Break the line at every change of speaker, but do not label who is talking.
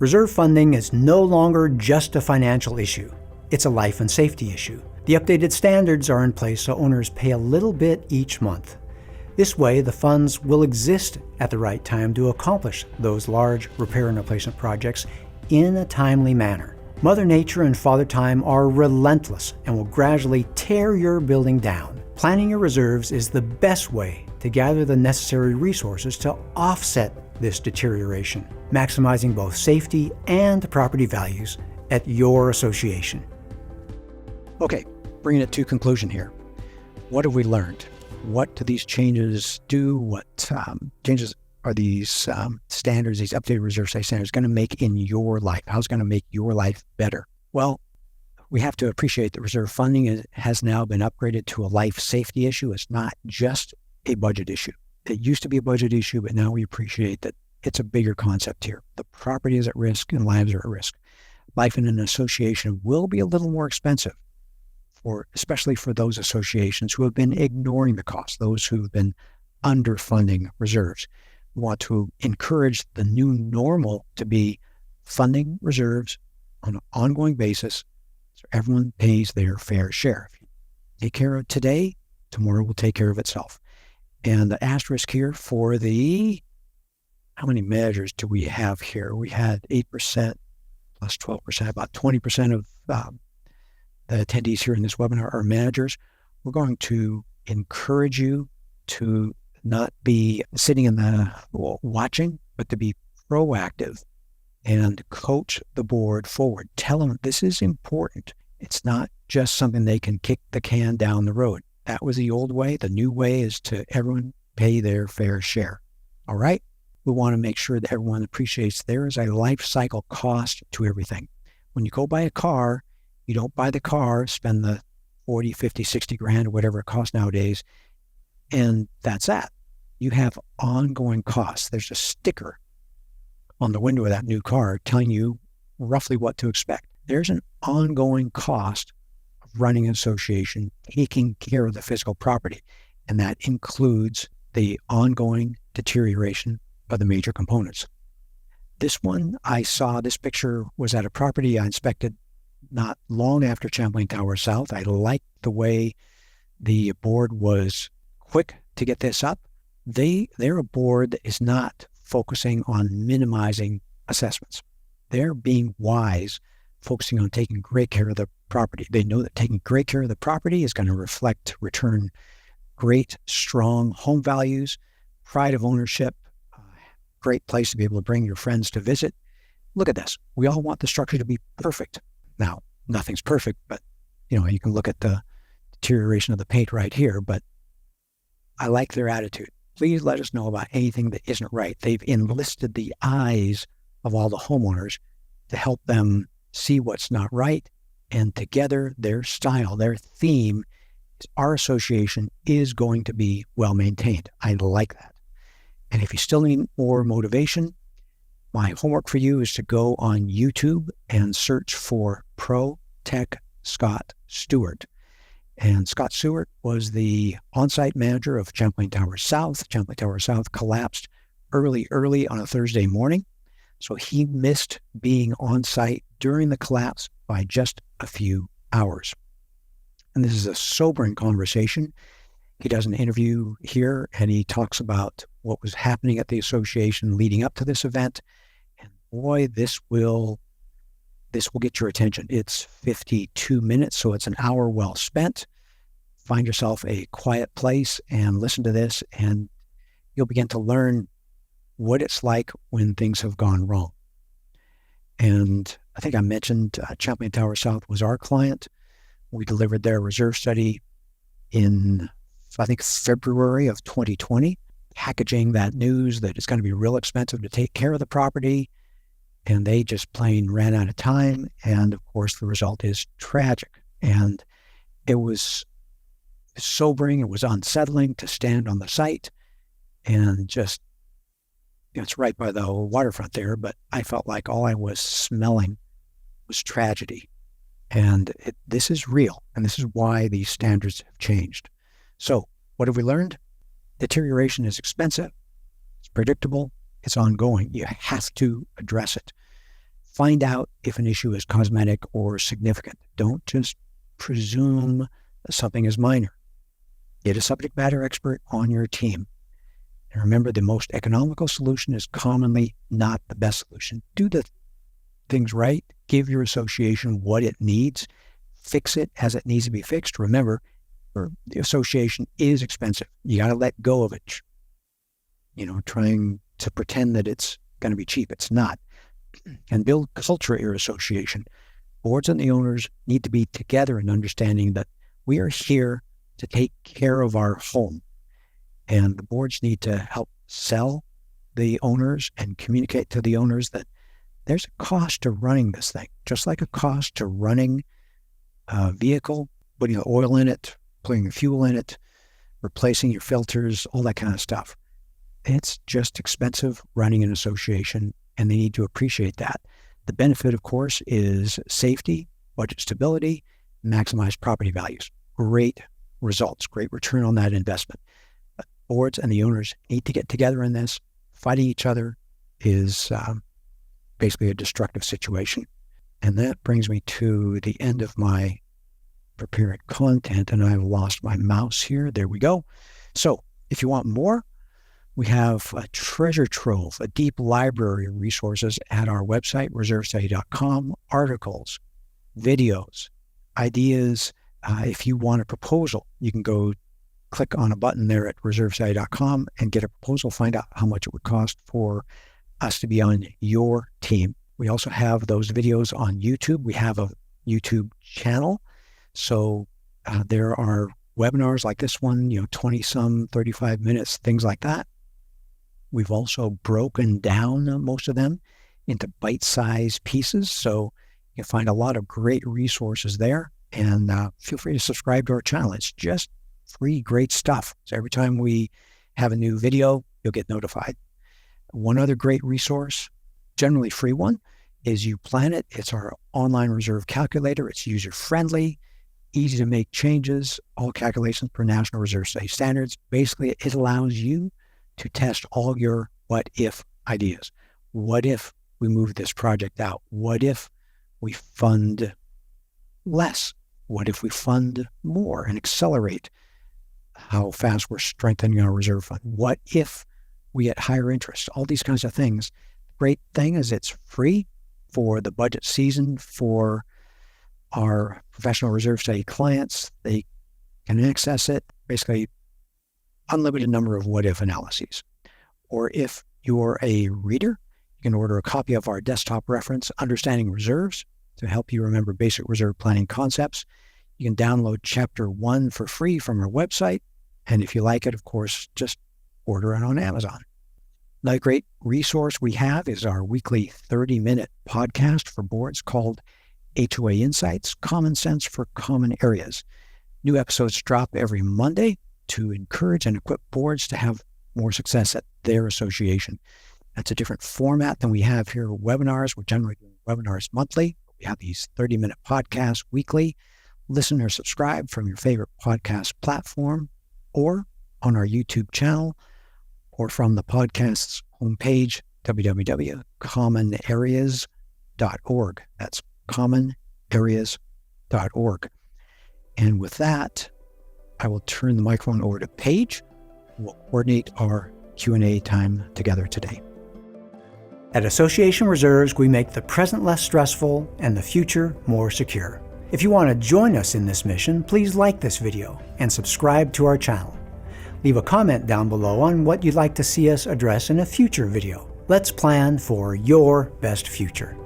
Reserve funding is no longer just a financial issue. It's a life and safety issue. The updated standards are in place so owners pay a little bit each month. This way, the funds will exist at the right time to accomplish those large repair and replacement projects in a timely manner. Mother Nature and Father Time are relentless and will gradually tear your building down. Planning your reserves is the best way to gather the necessary resources to offset this deterioration, maximizing both safety and property values at your association. Okay, bringing it to conclusion here. What have we learned? What do these changes do? What changes are these standards, these updated reserve site standards going to make in your life? How's it going to make your life better? Well, we have to appreciate that reserve funding has now been upgraded to a life safety issue. It's not just a budget issue. It used to be a budget issue, but now we appreciate that it's a bigger concept here. The property is at risk and lives are at risk. Life in an association will be a little more expensive, especially for those associations who have been ignoring the cost, those who've been underfunding reserves. We want to encourage the new normal to be funding reserves on an ongoing basis so everyone pays their fair share. If you take care of today, tomorrow will take care of itself. And the asterisk here for how many measures do we have here? We had 8% plus 12%, about 20% of the attendees here in this webinar are managers. We're going to encourage you to not be sitting in the watching, but to be proactive and coach the board forward. Tell them this is important. It's not just something they can kick the can down the road. That was the old way. The new way is to everyone pay their fair share. All right? We want to make sure that everyone appreciates there is a life cycle cost to everything. When you go buy a car, you don't buy the car, spend the 40, 50, 60 grand or whatever it costs nowadays, and that's that. You have ongoing costs. There's a sticker on the window of that new car telling you roughly what to expect. There's an ongoing cost of running an association, taking care of the physical property, and that includes the ongoing deterioration of the major components. This picture was at a property I inspected not long after Champlain Tower South. I liked the way the board was quick to get this up. They're a board that is not focusing on minimizing assessments. They're being wise, focusing on taking great care of the property. They know that taking great care of the property is going to return great, strong home values, pride of ownership, great place to be able to bring your friends to visit. Look at this. We all want the structure to be perfect. Now, nothing's perfect, but you can look at the deterioration of the paint right here, but I like their attitude. Please let us know about anything that isn't right. They've enlisted the eyes of all the homeowners to help them see what's not right. And together, their style, their theme, our association is going to be well maintained. I like that. And if you still need more motivation, my homework for you is to go on YouTube and search for Pro Tech Scott Stewart. And Scott Stewart was the on-site manager of Champlain Tower South. Champlain Tower South collapsed early on a Thursday morning. So he missed being on-site during the collapse by just a few hours. And this is a sobering conversation. He does an interview here and he talks about what was happening at the association leading up to this event. And boy, this will get your attention. It's 52 minutes, so it's an hour well spent. Find yourself a quiet place and listen to this, and you'll begin to learn what it's like when things have gone wrong. And I think I mentioned Champlain Tower South was our client. We delivered their reserve study in, I think, February of 2020, packaging that news that it's going to be real expensive to take care of the property. And they just plain ran out of time. And of course, the result is tragic. And it was sobering. It was unsettling to stand on the site and just, it's right by the waterfront there, but I felt like all I was smelling was tragedy. And this is real. And this is why these standards have changed. So what have we learned? Deterioration is expensive. It's predictable. It's ongoing. You have to address it. Find out if an issue is cosmetic or significant. Don't just presume that something is minor. Get a subject matter expert on your team. And remember, the most economical solution is commonly not the best solution. Do the things right. Give your association what it needs. Fix it as it needs to be fixed. Remember, the association is expensive. You got to let go of it. Trying to pretend that it's going to be cheap. It's not. And build culture at your association. Boards and the owners need to be together in understanding that we are here to take care of our home. And the boards need to help sell the owners and communicate to the owners that there's a cost to running this thing, just like a cost to running a vehicle, putting the oil in it, putting the fuel in it, replacing your filters, all that kind of stuff. It's just expensive running an association, and they need to appreciate that. The benefit, of course, is safety, budget stability, maximize property values. Great results, great return on that investment. But boards and the owners need to get together in this. Fighting each other is basically a destructive situation. And that brings me to the end of my prepared content, and I've lost my mouse here. There we go. So if you want more, we have a treasure trove, a deep library of resources at our website, reservestudy.com, articles, videos, ideas. If you want a proposal, you can go click on a button there at reservestudy.com and get a proposal, find out how much it would cost for us to be on your team. We also have those videos on YouTube. We have a YouTube channel. So there are webinars like this one, 20-some, 35 minutes, things like that. We've also broken down most of them into bite-sized pieces. So you can find a lot of great resources there. And feel free to subscribe to our channel. It's just free, great stuff. So every time we have a new video, you'll get notified. One other great resource, generally free one, is UPlanet. It's our online reserve calculator. It's user-friendly, easy to make changes, all calculations per National Reserve Study standards. Basically, it allows you to test all your what-if ideas. What if we move this project out? What if we fund less? What if we fund more and accelerate how fast we're strengthening our reserve fund? What if we get higher interest? All these kinds of things. Great thing is it's free for the budget season for our professional reserve study clients. They can access it, basically unlimited number of what-if analyses. Or if you're a reader, you can order a copy of our desktop reference, Understanding Reserves, to help you remember basic reserve planning concepts. You can download Chapter 1 for free from our website. And if you like it, of course, just order it on Amazon. Another great resource we have is our weekly 30-minute podcast for boards called HOA Insights, Common Sense for Common Areas. New episodes drop every Monday to encourage and equip boards to have more success at their association. That's a different format than we have here at webinars. We're generally doing webinars monthly. We have these 30-minute podcasts weekly. Listen or subscribe from your favorite podcast platform or on our YouTube channel or from the podcast's homepage, www.commonareas.org. That's commonareas.org. And with that, I will turn the microphone over to Paige. We'll coordinate our Q&A time together today. At Association Reserves, we make the present less stressful and the future more secure. If you want to join us in this mission, please like this video and subscribe to our channel. Leave a comment down below on what you'd like to see us address in a future video. Let's plan for your best future.